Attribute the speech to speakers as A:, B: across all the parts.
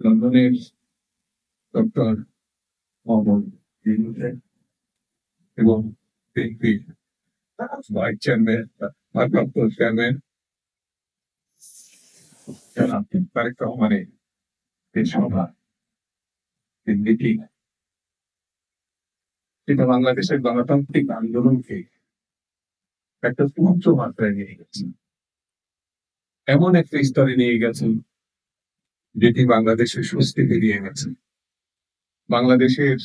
A: লন্ডনের ডক্টর মোহাম্মদ ইউনূস এবং বিএনপির ভাইস চেয়ারম্যান ভারপ্রাপ্ত চেয়ারম্যান জনাব তারেক রহমানের এই সভা মিটিং যেটা বাংলাদেশের গণতান্ত্রিক আন্দোলনকে একটা উচ্চ মাত্রায় নিয়ে গেছে, এমন একটা স্তরে নিয়ে গেছেন যেটি বাংলাদেশের স্বস্তিতে নিয়ে গেছে, বাংলাদেশের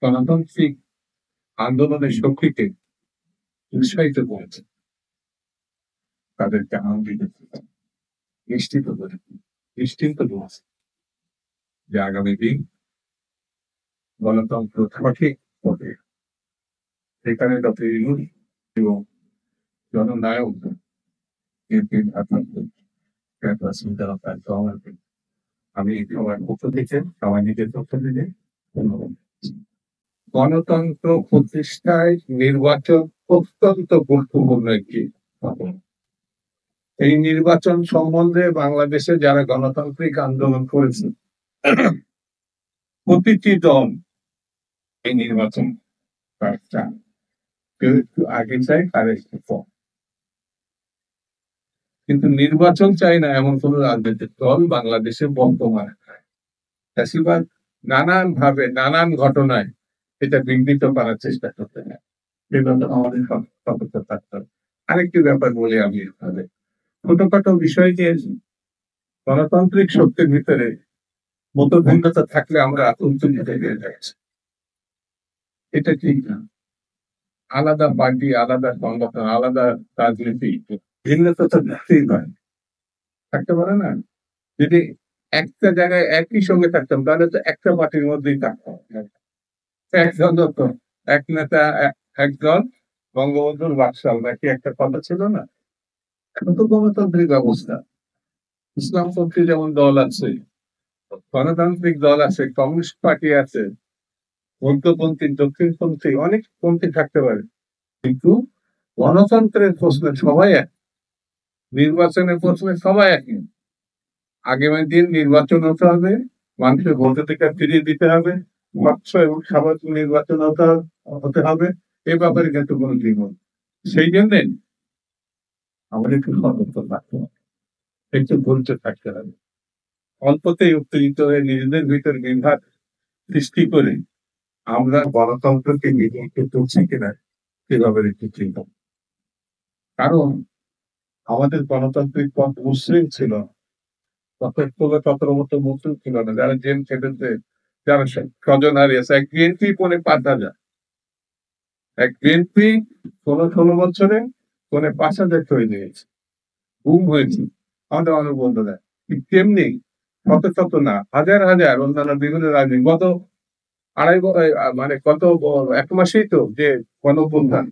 A: গণতান্ত্রিক আন্দোলনের শক্তিকে উৎসাহিত করেছে, তাদেরকে আনন্দিত নিশ্চিন্ত করে নিশ্চিন্ত করেছে যে আগামী দিন গণতন্ত্র সঠিক হবে। সেখানে ডক্টর ইউনূস এবং জননায়ক আমি সবার পক্ষ থেকে সবাই নিজের পক্ষ থেকে ধন্যবাদ। গণতন্ত্র প্রতিষ্ঠায় নির্বাচন অত্যন্ত গুরুত্বপূর্ণ একটি ঘটনা। এই নির্বাচন সম্বন্ধে বাংলাদেশে যারা গণতান্ত্রিক আন্দোলন করেছে প্রতিটি দল এই নির্বাচন চান, কেউ একটু আগে চায় আর একটু কম, কিন্তু নির্বাচন চাই না এমন কোন রাজনৈতিক দল বাংলাদেশে বর্তমানে ফ্যাসিবাদ নানান ভাবে নানান ঘটনায় এটা বিঘ্নিত করার চেষ্টা করতে হয়। আমাদের সতর্ক থাকতে হবে। আরেকটি ব্যাপার বলে আমি এভাবে ছোটখাটো বিষয় নিয়ে গণতান্ত্রিক শক্তির ভিতরে মতভিন্নতা থাকলে আমরা উত্তেজিত হয়ে যাচ্ছি, এটা ঠিক না। আলাদা পার্টি, আলাদা সংগঠন, আলাদা রাজনীতি, ভিন্নতা তো থাকতেই পারে, থাকতে পারে না। যদি একটা জায়গায় একই সঙ্গে থাকতাম তাহলে তো একটা পার্টির মধ্যেই থাকতাম, একজন এক নেতা এক দল, বঙ্গবন্ধুর বাকশাল নাকি একটা কথা ছিল না। এখন তো গণতান্ত্রিক ব্যবস্থা, ইসলামপন্থী যেমন দল আছে, গণতান্ত্রিক দল আছে, কমিউনিস্ট পার্টি আছে, মধ্যপন্থী, দক্ষিণপন্থী, অনেক পন্থী থাকতে পারে, কিন্তু গণতন্ত্রের প্রশ্নে সবাই এক, নির্বাচনের প্রশ্নে সবাই এক। আগামী দিন নির্বাচন হতে হবে, মানুষের ভোটাধিকার ফিরিয়ে দিতে হবে, স্বচ্ছ এবং স্বাভাবিক নির্বাচন হতে হবে, এ ব্যাপারে কিন্তু কোনো দ্বিমত। সেই জন্যে আমাদের একটু সতর্ক থাকতে হবে, একটু ধৈর্য থাকতে হবে। অল্পতেই উত্তেজিত হয়ে নিজেদের ভিতর বিভাগ সৃষ্টি করে আমরা গণতন্ত্রকে নিজেকে তুলছি কিনা সেভাবে একটু চিন্তা। কারণ আমাদের গণতান্ত্রিক পথ মুসলিম ছিল, ততর মতো মুসলিম ছিল না। যারা জেল খেটেছে, যারা স্বজন হারিয়েছে, এক বিএনপি 5,000, এক বিএনপি 16 বছরে 5,000 তৈরি হয়েছে, গুম হয়েছে আমাদের অনেক বন্ধুরা। তেমনি শত শত না, হাজার হাজার অন্যান্য বিভিন্ন রাজনীতি গত মানে গত 1 মাসেই তো যে গণঅভ্যুত্থান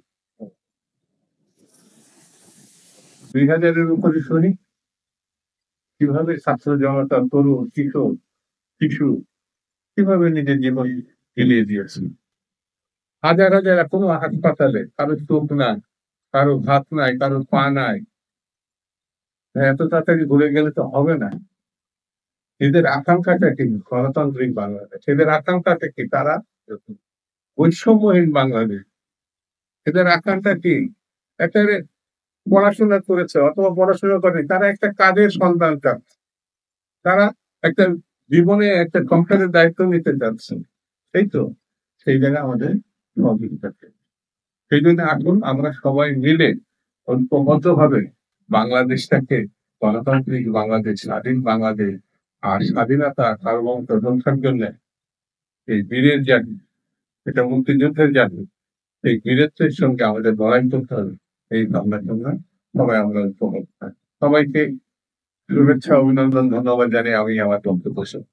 A: 2000-এর উপরে শহীদ, কিভাবে ছাত্র জনতা, তরুণ, কিশোর, শিশু কিভাবে নিজের জীবন বিলিয়ে দিয়েছে। হাজার হাজার এখনো হাসপাতালে, কারো চোখ নাই, কারো হাত নাই, কারো পা নাই। এত তাড়াতাড়ি ঘুরে গেলে তো হবে না। এদের আকাঙ্ক্ষাটা কি? গণতান্ত্রিক বাংলাদেশ। এদের আকাঙ্ক্ষাটা কি? তারা বৈষম্যহীন বাংলাদেশ। এদের আকাঙ্ক্ষা কি? একটা পড়াশোনা করেছে অথবা পড়াশোনা করেনি, তারা একটা কাজের সন্ধান চাচ্ছে, তারা একটা জীবনে একটা সংসারের দায়িত্ব নিতে চাচ্ছে, সেই তো। সেই জায়গায় আমাদের সহযোগিতা, সেই জন্য এখন আমরা সবাই মিলে ঐক্যবদ্ধ ভাবে বাংলাদেশটাকে গণতান্ত্রিক বাংলাদেশ, স্বাধীন বাংলাদেশ আর স্বাধীনতা সার্বভৌমত্ব রক্ষার জন্য এই বীরের জাতি, এটা মুক্তিযুদ্ধের জাতি, এই বীরত্বের সঙ্গে আমাদের লড়াই করতে হবে। এই ভাবনার জন্য সবাই আমরা ঐক্যবদ্ধ। সবাইকে শুভেচ্ছা, অভিনন্দন, ধন্যবাদ জানিয়ে আমি আমার বক্তব্য শেষ।